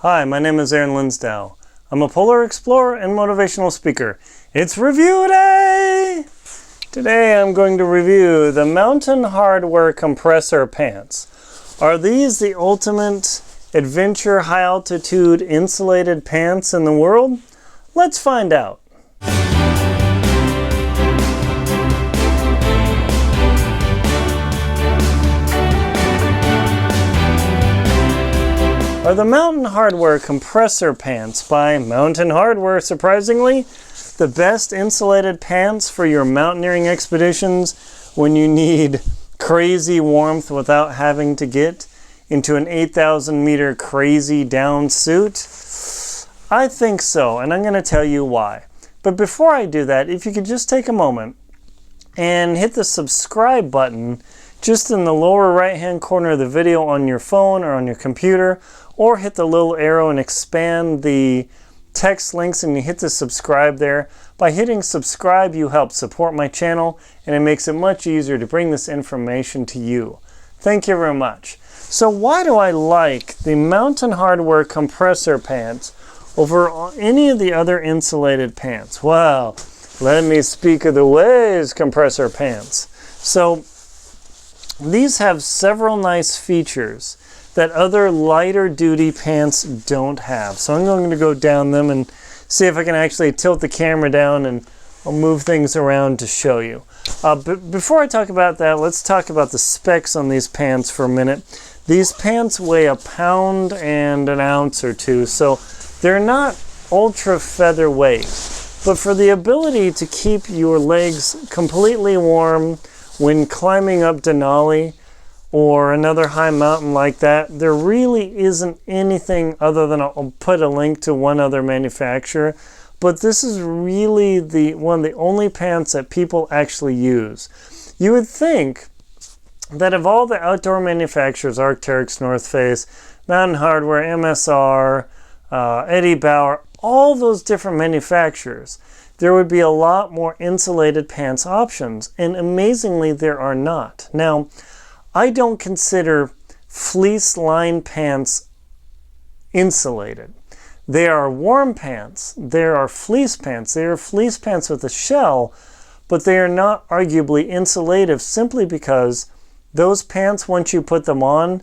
Hi, my name is Linsdau. I'm a polar explorer and motivational speaker. It's review day! Today I'm going to review the Mountain Hardwear compressor pants. Are these the ultimate adventure high altitude insulated pants in the world? Let's find out. Are the Mountain Hardwear compressor pants by Mountain Hardwear, surprisingly, the best insulated pants for your mountaineering expeditions when you need crazy warmth without having to get into an 8,000 meter crazy down suit? I think so, and I'm going to tell you why. But before I do that, if you could just take a moment and hit the subscribe button just in the lower right hand corner of the video on your phone or on your computer, or hit the little arrow and expand the text links and you hit the subscribe there. By hitting subscribe, you help support my channel and it makes it much easier to bring this information to you. Thank you very much. So why do I like the Mountain Hardwear compressor pants over any of the other insulated pants? Well, let me speak of the ways compressor pants. So these have several nice features that other lighter duty pants don't have. So I'm going to go down them and see if I can actually tilt the camera down, and I'll move things around to show you. But before I talk about that, let's talk about the specs on these pants for a minute. These pants weigh 1 pound and an ounce or two, so they're not ultra featherweight. But for the ability to keep your legs completely warm when climbing up Denali or another high mountain like that, there really isn't anything other than I'll put a link to one other manufacturer. But this is really one of the only pants that people actually use. You would think that of all the outdoor manufacturers, Arc'teryx, North Face, Mountain Hardwear, MSR, Eddie Bauer, all those different manufacturers, there would be a lot more insulated pants options. And amazingly, there are not. Now, I don't consider fleece lined pants insulated. They are warm pants. There are fleece pants. They are fleece pants with a shell, but they are not arguably insulative simply because those pants, once you put them on,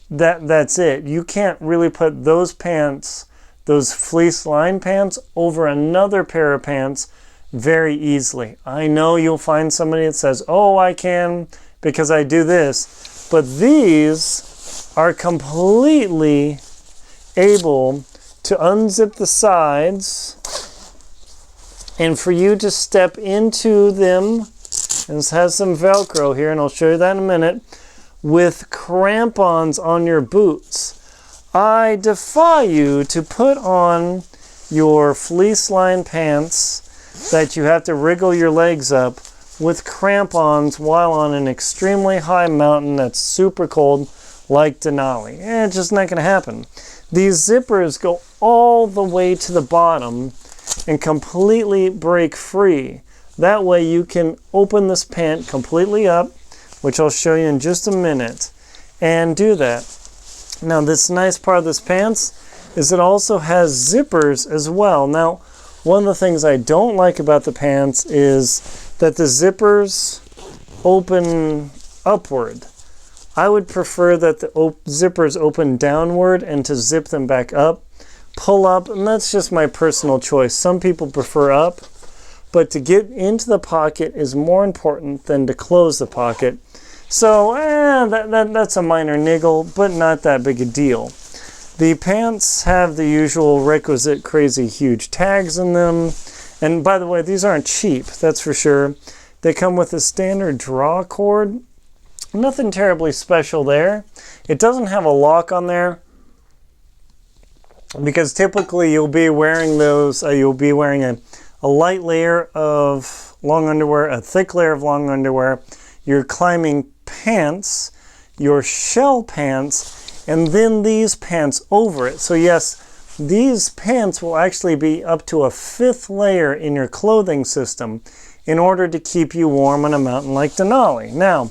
that's it. You can't really put those pants, those fleece lined pants, over another pair of pants very easily. I know you'll find somebody that says, oh, I can because I do this, but these are completely able to unzip the sides and for you to step into them. And this has some Velcro here, and I'll show you that in a minute, with crampons on your boots. I defy you to put on your fleece-lined pants that you have to wriggle your legs up with crampons while on an extremely high mountain that's super cold like Denali. It's just not going to happen. These zippers go all the way to the bottom and completely break free. That way you can open this pant completely up, which I'll show you in just a minute, and do that. Now, this nice part of this pants is it also has zippers as well. Now, one of the things I don't like about the pants is that the zippers open upward. I would prefer that the zippers open downward and to zip them back up, pull up, and that's just my personal choice. Some people prefer up, but to get into the pocket is more important than to close the pocket. So that's a minor niggle, but not that big a deal. The pants have the usual requisite crazy huge tags in them. And by the way, these aren't cheap, that's for sure. They come with a standard draw cord. Nothing terribly special there. It doesn't have a lock on there because typically you'll be wearing those, you'll be wearing a light layer of long underwear, a thick layer of long underwear, your climbing pants, your shell pants, and then these pants over it. So yes, these pants will actually be up to a 5th layer in your clothing system in order to keep you warm on a mountain like Denali. Now,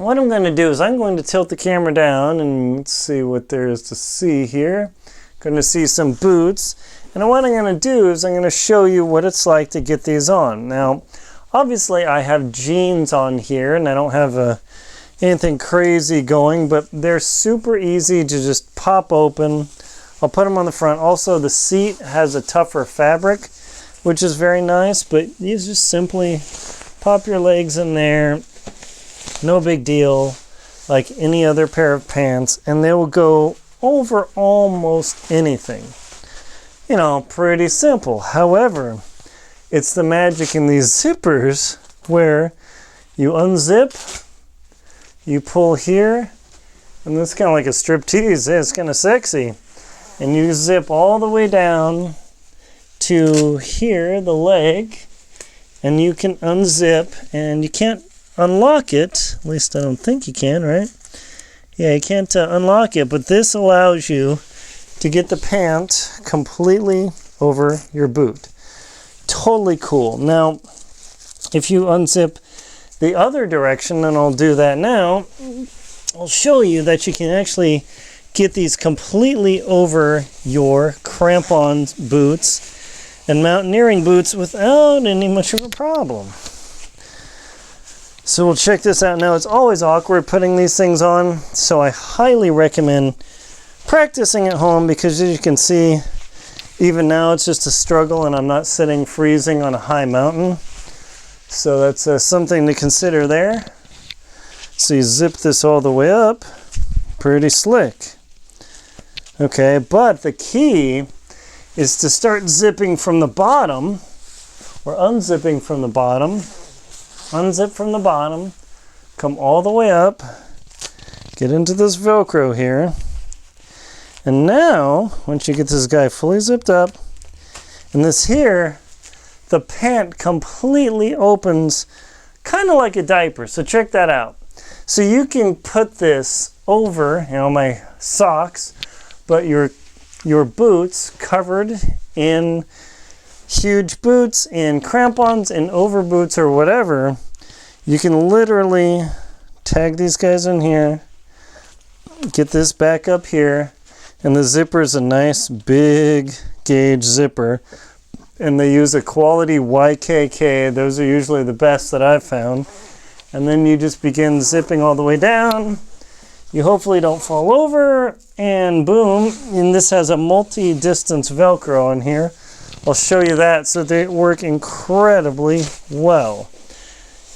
what I'm going to do is I'm going to tilt the camera down and let's see what there is to see here. Going to see some boots. And what I'm going to do is I'm going to show you what it's like to get these on. Now, obviously I have jeans on here and I don't have anything crazy going, but they're super easy to just pop open. I'll put them on the front. Also, the seat has a tougher fabric, which is very nice, but you just simply pop your legs in there. No big deal, like any other pair of pants, and they will go over almost anything. You know, pretty simple. However, it's the magic in these zippers where you unzip, you pull here, and this is kind of like a striptease. It's kind of sexy. And you zip all the way down to here, the leg, and you can unzip, and you can't unlock it. At least I don't think you can, right? Yeah, you can't unlock it, but this allows you to get the pant completely over your boot. Totally cool. Now, if you unzip the other direction, and I'll do that now, I'll show you that you can actually get these completely over your crampon boots and mountaineering boots without any much of a problem. So we'll check this out now. It's always awkward putting these things on, so I highly recommend practicing at home, because as you can see, even now it's just a struggle and I'm not sitting freezing on a high mountain. So that's something to consider there. So you zip this all the way up. Pretty slick. Okay, but the key is to start zipping from the bottom, or unzipping from the bottom. Unzip from the bottom, come all the way up, get into this Velcro here. And now, once you get this guy fully zipped up, and this here, the pant completely opens kind of like a diaper. So check that out. So you can put this over, you know, my socks, but your boots covered in huge boots, in crampons, in over boots or whatever. You can literally tag these guys in here, get this back up here, and the zipper is a nice big gauge zipper, and they use a quality YKK. Those are usually the best that I've found. And then you just begin zipping all the way down. You hopefully don't fall over, and boom. And this has a multi-distance Velcro on here. I'll show you that. So they work incredibly well.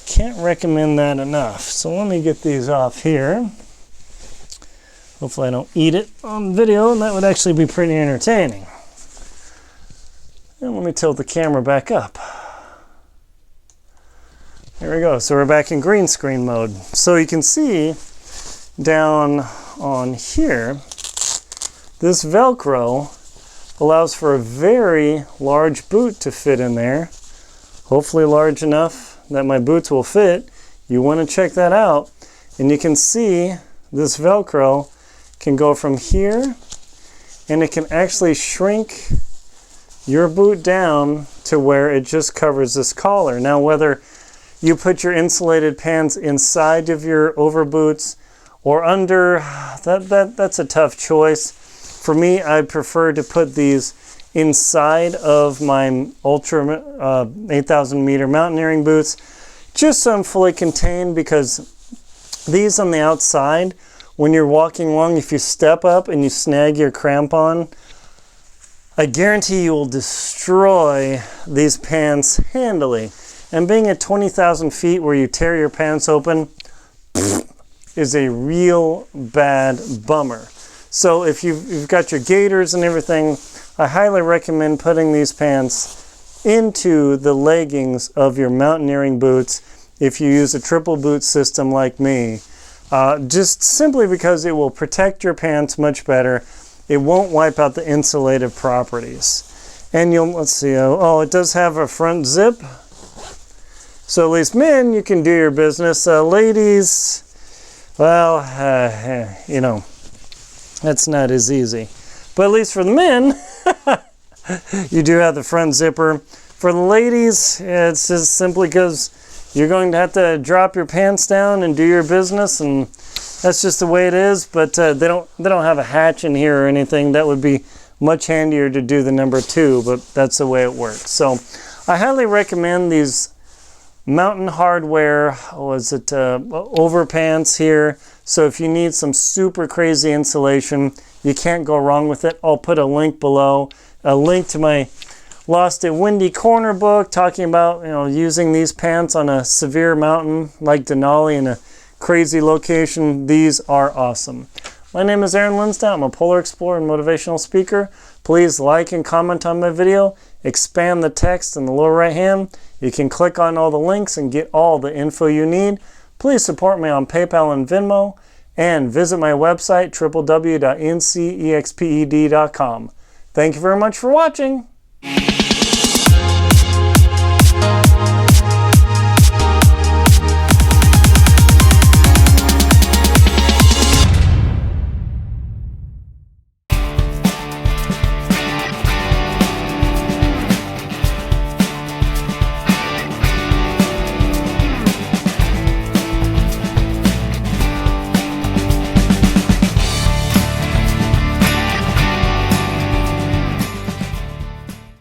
Can't recommend that enough. So let me get these off here. Hopefully I don't eat it on video, and that would actually be pretty entertaining. And let me tilt the camera back up. There we go. So we're back in green screen mode. So you can see down on here, this Velcro allows for a very large boot to fit in there. Hopefully large enough that my boots will fit. You want to check that out. And you can see this Velcro can go from here, and it can actually shrink your boot down to where it just covers this collar. Now, whether you put your insulated pants inside of your over boots or under, that's a tough choice. For me, I prefer to put these inside of my Ultra 8,000 meter mountaineering boots, just so I'm fully contained, because these on the outside, when you're walking along, if you step up and you snag your crampon, I guarantee you will destroy these pants handily. And being at 20,000 feet where you tear your pants open is a real bad bummer. So if you've got your gaiters and everything, I highly recommend putting these pants into the leggings of your mountaineering boots if you use a triple boot system like me. Just simply because it will protect your pants much better. It won't wipe out the insulative properties. And let's see, oh, it does have a front zip. So at least men, you can do your business. Ladies, well, you know, that's not as easy. But at least for the men, you do have the front zipper. For the ladies, it's just simply because you're going to have to drop your pants down and do your business, and that's just the way it is. But they don't have a hatch in here or anything. That would be much handier to do the number 2, but that's the way it works. So I highly recommend these Mountain Hardwear, overpants here. So if you need some super crazy insulation, you can't go wrong with it. I'll put a link below, a link to my Lost at Windy Corner book talking about, using these pants on a severe mountain like Denali in a crazy location. These are awesome. My name is Aaron Linsdau. I'm a polar explorer and motivational speaker. Please like and comment on my video. Expand the text in the lower right hand. You can click on all the links and get all the info you need. Please support me on PayPal and Venmo, and visit my website www.ncexped.com. Thank you very much for watching.